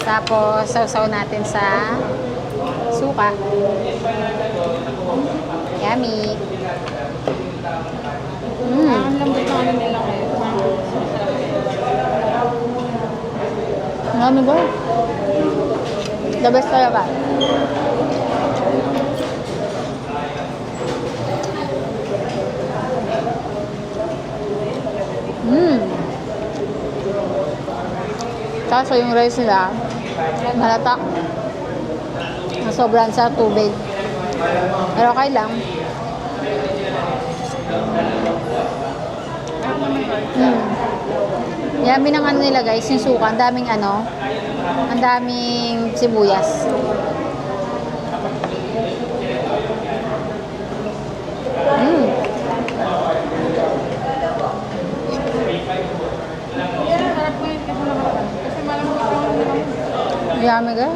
Tapos, sausaw natin sa suka. Yummy. Ang lambot na ano nila ngayon. Yummy ba? The best talaga. Kaso yung rice nila, malata. Sobrang sa tubig. Pero okay lang. Yummy ng ano nila guys, yung suka. Ang daming ano, ang daming sibuyas. Sarap ko yung kesa naman. Kasi malambot yung ano nila. Yummy ka?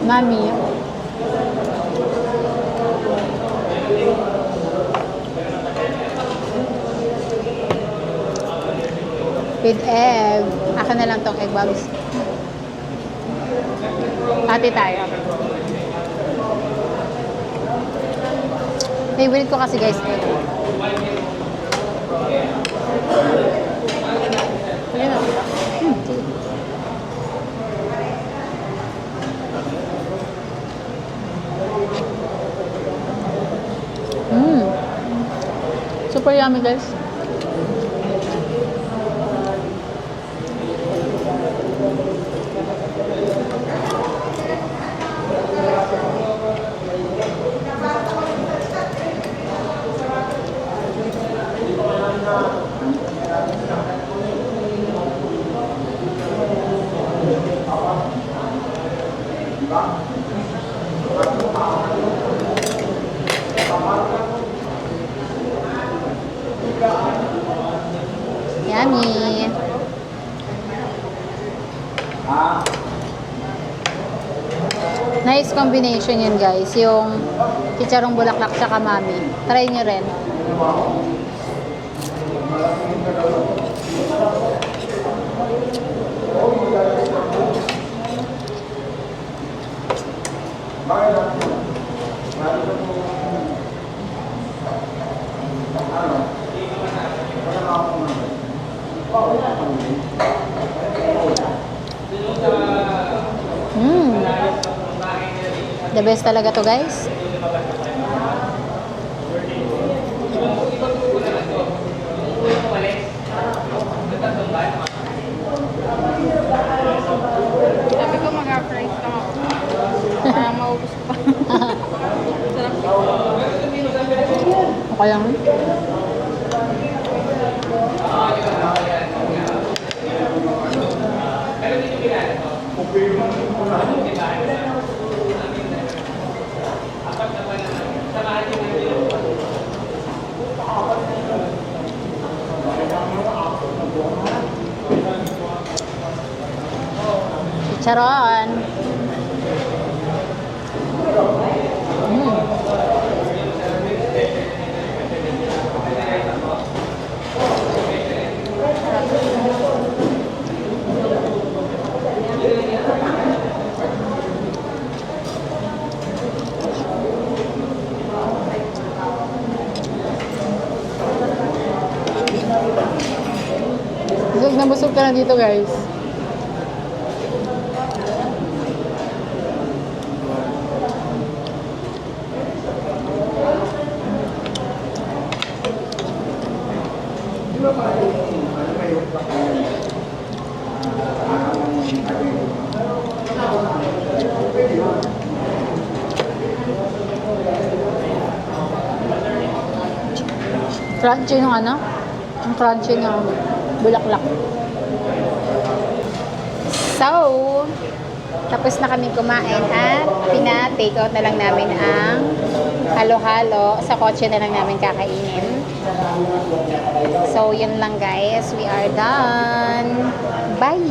Mami. With egg. Akin na lang tong egg bobs. Ate tayo. Favorite ko kasi guys egg. Ayun na. Super yummy guys. Yummy. Nice combination yun guys. Yung chicharong bulaklak sa mami. Try nyo rin. The best talaga to guys. Sabi ko mag-fries lang ako. Para maubos ko pa. Sarap ko. Okay lang. Chicharon. Busog na busog ka na dito guys. Crunchy ng ano? Ang crunchy ng bulaklak. So, tapos na kami kumain at pina-take out na lang namin ang halo-halo. Sa kotse na lang namin kakainin. So, yun lang guys. We are done. Bye!